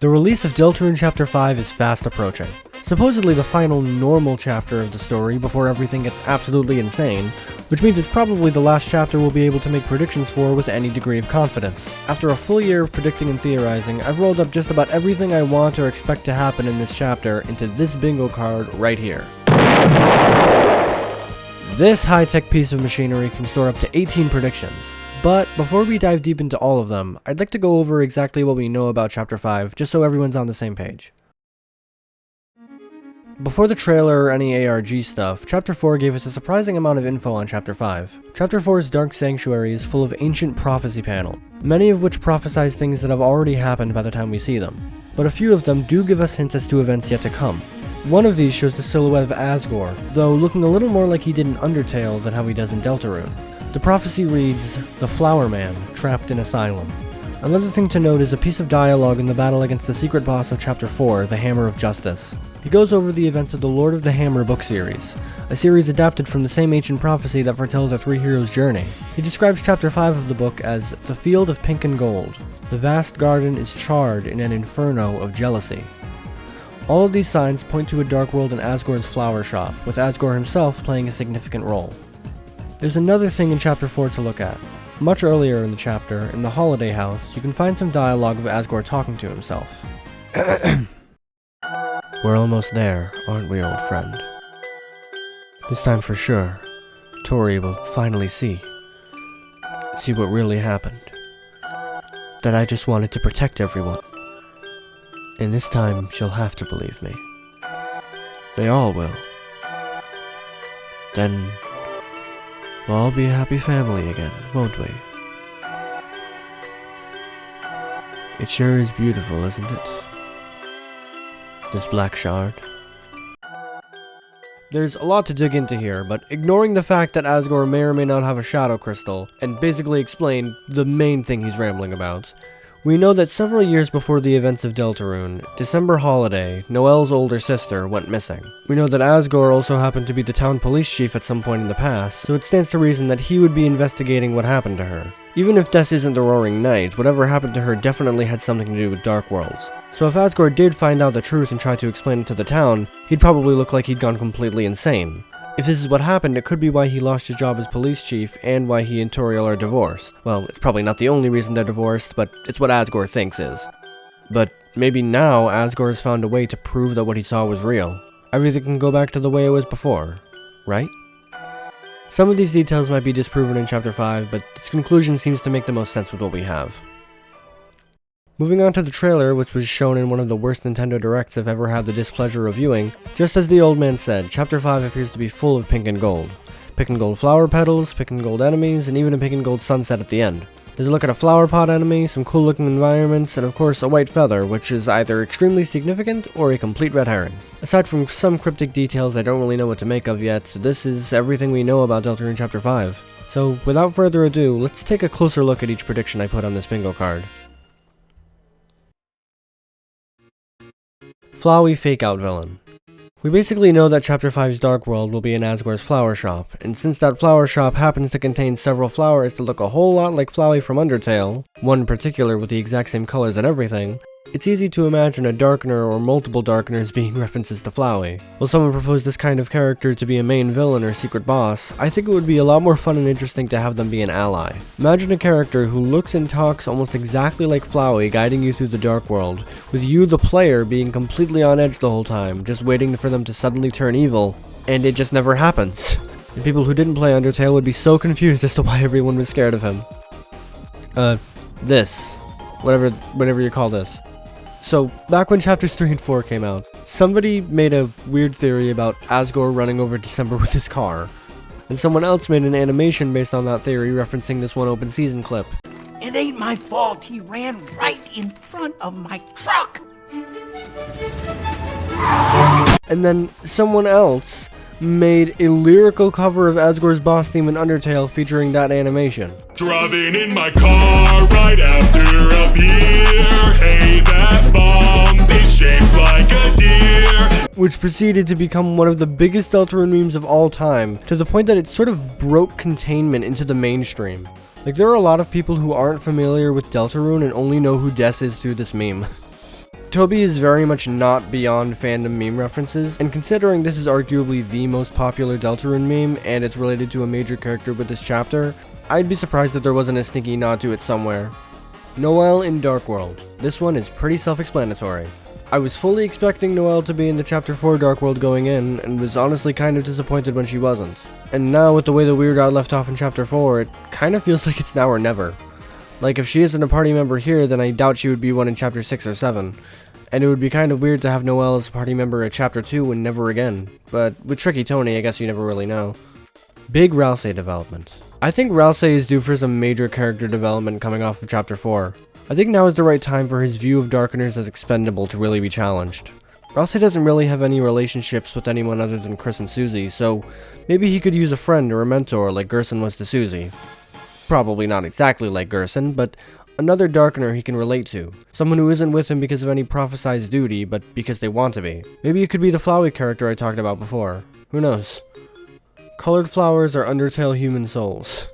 The release of Deltarune Chapter 5 is fast approaching. Supposedly the final normal chapter of the story before everything gets absolutely insane, which means it's probably the last chapter we'll be able to make predictions for with any degree of confidence. After a full year of predicting and theorizing, I've rolled up just about everything I want or expect to happen in this chapter into this bingo card right here. This high-tech piece of machinery can store up to 18 predictions. But before we dive deep into all of them, I'd like to go over exactly what we know about Chapter 5, just so everyone's on the same page. Before the trailer or any ARG stuff, Chapter 4 gave us a surprising amount of info on Chapter 5. Chapter 4's Dark Sanctuary is full of ancient prophecy panels, many of which prophesize things that have already happened by the time we see them. But a few of them do give us hints as to events yet to come. One of these shows the silhouette of Asgore, though looking a little more like he did in Undertale than how he does in Deltarune. The prophecy reads, "The Flower Man, trapped in asylum." Another thing to note is a piece of dialogue in the battle against the secret boss of Chapter 4, the Hammer of Justice. He goes over the events of the Lord of the Hammer book series, a series adapted from the same ancient prophecy that foretells our three heroes' journey. He describes Chapter 5 of the book as the field of pink and gold. The vast garden is charred in an inferno of jealousy. All of these signs point to a dark world in Asgore's flower shop, with Asgore himself playing a significant role. There's another thing in Chapter 4 to look at. Much earlier in the chapter, in the Holiday House, you can find some dialogue of Asgore talking to himself. We're almost there, aren't we, old friend? This time for sure, Tori will finally see what really happened. That I just wanted to protect everyone. And this time, she'll have to believe me. They all will. Then we'll all be a happy family again, won't we? It sure is beautiful, isn't it? This black shard. There's a lot to dig into here, but ignoring the fact that Asgore may or may not have a shadow crystal, and basically explain the main thing he's rambling about, we know that several years before the events of Deltarune, December Holiday, Noelle's older sister, went missing. We know that Asgore also happened to be the town police chief at some point in the past, so it stands to reason that he would be investigating what happened to her. Even if Des isn't the Roaring Knight, whatever happened to her definitely had something to do with Dark Worlds. So if Asgore did find out the truth and try to explain it to the town, he'd probably look like he'd gone completely insane. If this is what happened, it could be why he lost his job as police chief, and why he and Toriel are divorced. Well, it's probably not the only reason they're divorced, but it's what Asgore thinks is. But maybe now Asgore has found a way to prove that what he saw was real. Everything can go back to the way it was before, right? Some of these details might be disproven in Chapter 5, but its conclusion seems to make the most sense with what we have. Moving on to the trailer, which was shown in one of the worst Nintendo Directs I've ever had the displeasure of viewing, just as the old man said, Chapter 5 appears to be full of pink and gold. Pink and gold flower petals, pink and gold enemies, and even a pink and gold sunset at the end. There's a look at a flower pot enemy, some cool looking environments, and of course a white feather, which is either extremely significant or a complete red herring. Aside from some cryptic details I don't really know what to make of yet, this is everything we know about Deltarune Chapter 5. So without further ado, let's take a closer look at each prediction I put on this bingo card. Flowey Fake-Out Villain. We basically know that Chapter 5's Dark World will be in Asgore's flower shop, and since that flower shop happens to contain several flowers that look a whole lot like Flowey from Undertale, one in particular with the exact same colors and everything, it's easy to imagine a darkener or multiple darkeners being references to Flowey. While someone proposed this kind of character to be a main villain or secret boss, I think it would be a lot more fun and interesting to have them be an ally. Imagine a character who looks and talks almost exactly like Flowey guiding you through the Dark World, with you the player being completely on edge the whole time, just waiting for them to suddenly turn evil, and it just never happens. The people who didn't play Undertale would be so confused as to why everyone was scared of him. Whatever you call this. So, back when Chapters 3 and 4 came out, somebody made a weird theory about Asgore running over December with his car, and someone else made an animation based on that theory referencing this one open season clip. It ain't my fault he ran right in front of my truck! And then someone else made a lyrical cover of Asgore's boss theme in Undertale featuring that animation. Driving in my car right after a beer. Hey, that bomb is shaped like a deer. Which proceeded to become one of the biggest Deltarune memes of all time, to the point that it sort of broke containment into the mainstream. Like, there are a lot of people who aren't familiar with Deltarune and only know who Des is through this meme. Toby is very much not beyond fandom meme references, and considering this is arguably the most popular Deltarune meme, and it's related to a major character with this chapter, I'd be surprised if there wasn't a sneaky nod to it somewhere. Noelle in Dark World. This one is pretty self-explanatory. I was fully expecting Noelle to be in the Chapter 4 Dark World going in, and was honestly kind of disappointed when she wasn't. And now with the way the Weird got left off in Chapter 4, it kind of feels like it's now or never. Like, if she isn't a party member here, then I doubt she would be one in Chapter 6 or 7. And it would be kind of weird to have Noelle as a party member at Chapter 2 and never again. But with Tricky Tony, I guess you never really know. Big Ralsei development. I think Ralsei is due for some major character development coming off of Chapter 4. I think now is the right time for his view of Darkeners as expendable to really be challenged. Ralsei doesn't really have any relationships with anyone other than Chris and Susie, so maybe he could use a friend or a mentor like Gerson was to Susie. Probably not exactly like Gerson, but another Darkener he can relate to. Someone who isn't with him because of any prophesized duty, but because they want to be. Maybe it could be the Flowey character I talked about before. Who knows? Colored flowers are Undertale human souls.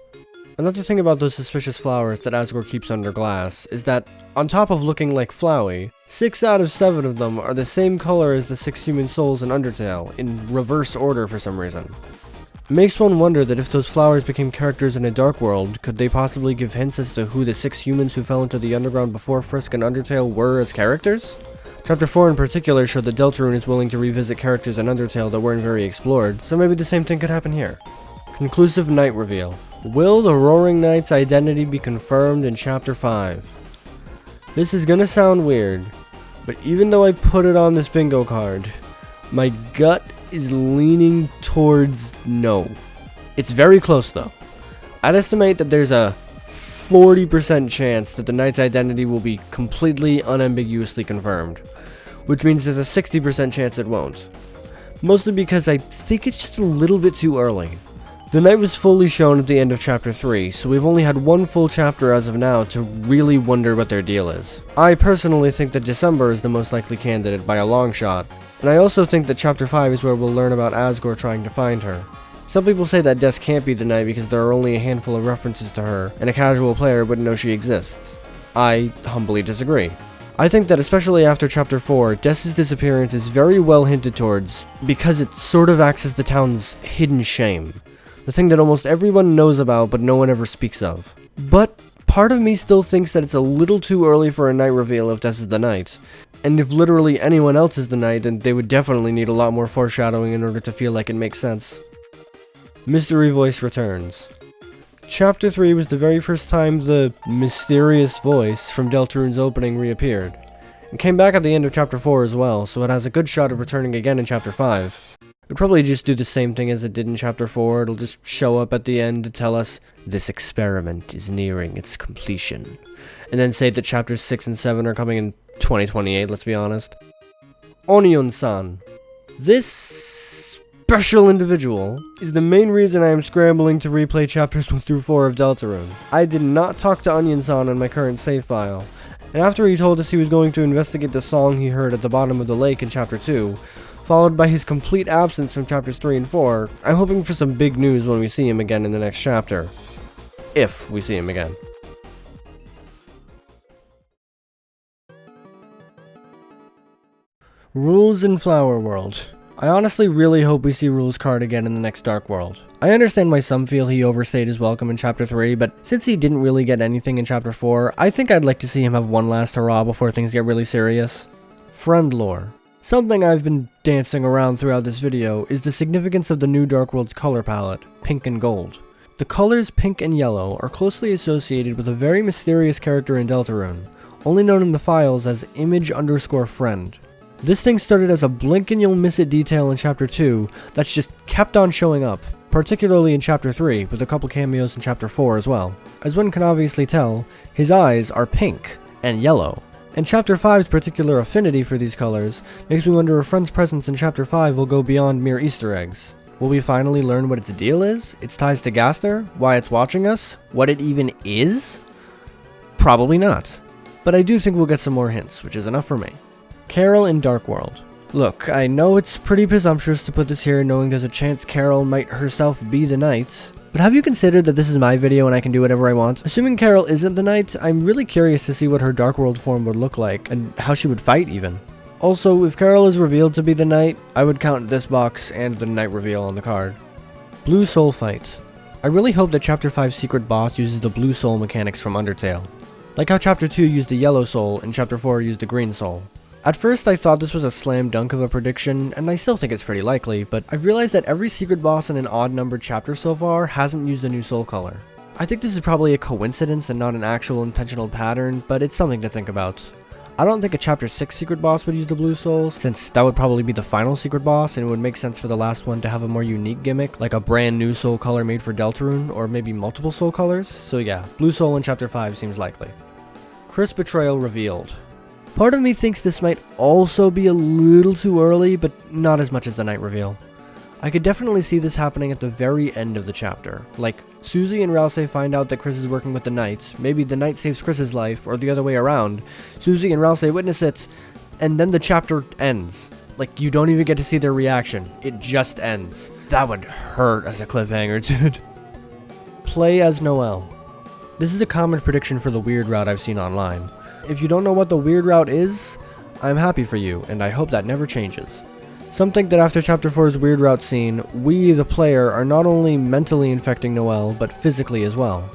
Another thing about those suspicious flowers that Asgore keeps under glass is that, on top of looking like Flowey, 6 out of 7 of them are the same color as the 6 human souls in Undertale, in reverse order for some reason. It makes one wonder that if those flowers became characters in a Dark World, could they possibly give hints as to who the 6 humans who fell into the underground before Frisk and Undertale were as characters? Chapter 4 in particular showed that Deltarune is willing to revisit characters in Undertale that weren't very explored, so maybe the same thing could happen here. Conclusive Night Reveal. Will the Roaring Knight's identity be confirmed in Chapter 5? This is gonna sound weird, but even though I put it on this bingo card, my gut is leaning towards no. It's very close though. I'd estimate that there's a 40% chance that the Knight's identity will be completely unambiguously confirmed, which means there's a 60% chance it won't. Mostly because I think it's just a little bit too early. The Knight was fully shown at the end of Chapter 3, so we've only had one full chapter as of now to really wonder what their deal is. I personally think that December is the most likely candidate by a long shot, and I also think that Chapter 5 is where we'll learn about Asgore trying to find her. Some people say that Des can't be the Knight because there are only a handful of references to her, and a casual player wouldn't know she exists. I humbly disagree. I think that especially after Chapter 4, Des' disappearance is very well hinted towards, because it sort of acts as the town's hidden shame. The thing that almost everyone knows about but no one ever speaks of. But part of me still thinks that it's a little too early for a Knight reveal if Des is the Knight. And if literally anyone else is the Knight, then they would definitely need a lot more foreshadowing in order to feel like it makes sense. Mystery Voice returns. Chapter 3 was the very first time the mysterious voice from Deltarune's opening reappeared. It came back at the end of Chapter 4 as well, so it has a good shot of returning again in Chapter 5. It'll probably just do the same thing as it did in Chapter 4, it'll just show up at the end to tell us, this experiment is nearing its completion. And then say that Chapters 6 and 7 are coming in 2028, let's be honest. Onion-san. This special individual is the main reason I am scrambling to replay Chapters 1 through 4 of Deltarune. I did not talk to Onion-san on my current save file, and after he told us he was going to investigate the song he heard at the bottom of the lake in Chapter 2, followed by his complete absence from Chapters 3 and 4, I'm hoping for some big news when we see him again in the next chapter. If we see him again. Rules in Flower World. I honestly really hope we see Rules card again in the next Dark World. I understand why some feel he overstayed his welcome in Chapter 3, but since he didn't really get anything in Chapter 4, I think I'd like to see him have one last hurrah before things get really serious. Friend lore. Something I've been dancing around throughout this video is the significance of the new Dark World's color palette, pink and gold. The colors pink and yellow are closely associated with a very mysterious character in Deltarune, only known in the files as image_friend. This thing started as a blink and you'll miss it detail in Chapter 2 that's just kept on showing up, particularly in Chapter 3, with a couple cameos in Chapter 4 as well. As one can obviously tell, his eyes are pink and yellow. And Chapter 5's particular affinity for these colors makes me wonder if Friend's presence in Chapter 5 will go beyond mere Easter eggs. Will we finally learn what its deal is? Its ties to Gaster? Why it's watching us? What it even is? Probably not. But I do think we'll get some more hints, which is enough for me. Carol in Dark World. Look, I know it's pretty presumptuous to put this here knowing there's a chance Carol might herself be the Knight, But have you considered that this is my video and I can do whatever I want? Assuming Carol isn't the knight, I'm really curious to see what her Dark World form would look like, and how she would fight even. Also, if Carol is revealed to be the knight, I would count this box and the knight reveal on the card. Blue Soul Fight. I really hope that Chapter 5's secret boss uses the blue soul mechanics from Undertale. Like how Chapter 2 used the yellow soul and Chapter 4 used the green soul. At first I thought this was a slam dunk of a prediction, and I still think it's pretty likely, but I've realized that every secret boss in an odd numbered chapter so far hasn't used a new soul color. I think this is probably a coincidence and not an actual intentional pattern, but it's something to think about. I don't think a Chapter 6 secret boss would use the blue souls, since that would probably be the final secret boss, and it would make sense for the last one to have a more unique gimmick, like a brand new soul color made for Deltarune, or maybe multiple soul colors. So yeah, blue soul in Chapter 5 seems likely. Chris betrayal revealed. Part of me thinks this might also be a little too early, but not as much as the knight reveal. I could definitely see this happening at the very end of the chapter. Like, Susie and Rouse find out that Chris is working with the knight, maybe the knight saves Chris's life, or the other way around. Susie and Rouse witness it, and then the chapter ends. Like, you don't even get to see their reaction. It just ends. That would hurt as a cliffhanger, dude. Play as Noelle. This is a common prediction for the weird route I've seen online. If you don't know what the weird route is, I'm happy for you, and I hope that never changes. Some think that after Chapter 4's weird route scene, we, the player, are not only mentally infecting Noelle, but physically as well.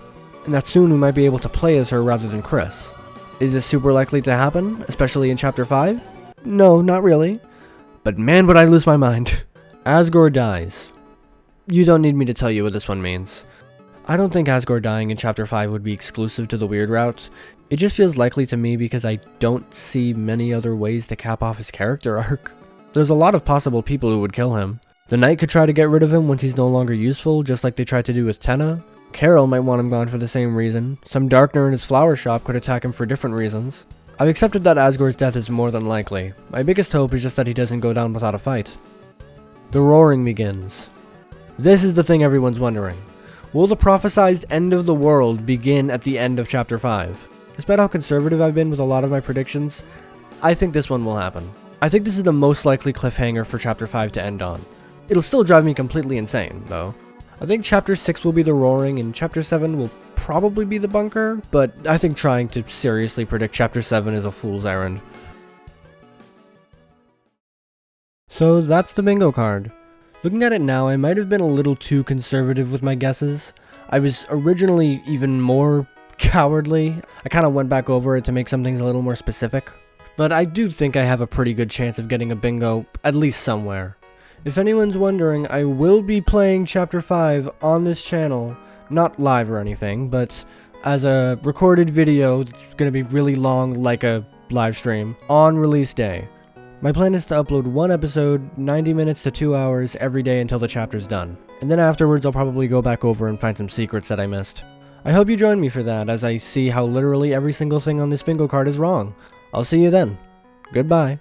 And that soon we might be able to play as her rather than Chris. Is this super likely to happen, especially in Chapter 5? No, not really. But man, would I lose my mind. Asgore dies. You don't need me to tell you what this one means. I don't think Asgore dying in Chapter 5 would be exclusive to the weird route. It just feels likely to me because I don't see many other ways to cap off his character arc. There's a lot of possible people who would kill him. The knight could try to get rid of him once he's no longer useful, just like they tried to do with Tenna. Carol might want him gone for the same reason. Some Darkner in his flower shop could attack him for different reasons. I've accepted that Asgore's death is more than likely. My biggest hope is just that he doesn't go down without a fight. The roaring begins. This is the thing everyone's wondering. Will the prophesized end of the world begin at the end of Chapter 5? Despite how conservative I've been with a lot of my predictions, I think this one will happen. I think this is the most likely cliffhanger for Chapter 5 to end on. It'll still drive me completely insane, though. I think Chapter 6 will be the roaring, and Chapter 7 will probably be the bunker, but I think trying to seriously predict Chapter 7 is a fool's errand. So that's the bingo card. Looking at it now, I might have been a little too conservative with my guesses. I was originally even more cowardly. I kind of went back over it to make some things a little more specific. But I do think I have a pretty good chance of getting a bingo, at least somewhere. If anyone's wondering, I will be playing Chapter 5 on this channel, not live or anything, but as a recorded video that's going to be really long like a live stream, on release day. My plan is to upload one episode, 90 minutes to 2 hours, every day until the chapter's done. And then afterwards I'll probably go back over and find some secrets that I missed. I hope you join me for that, as I see how literally every single thing on this bingo card is wrong. I'll see you then. Goodbye.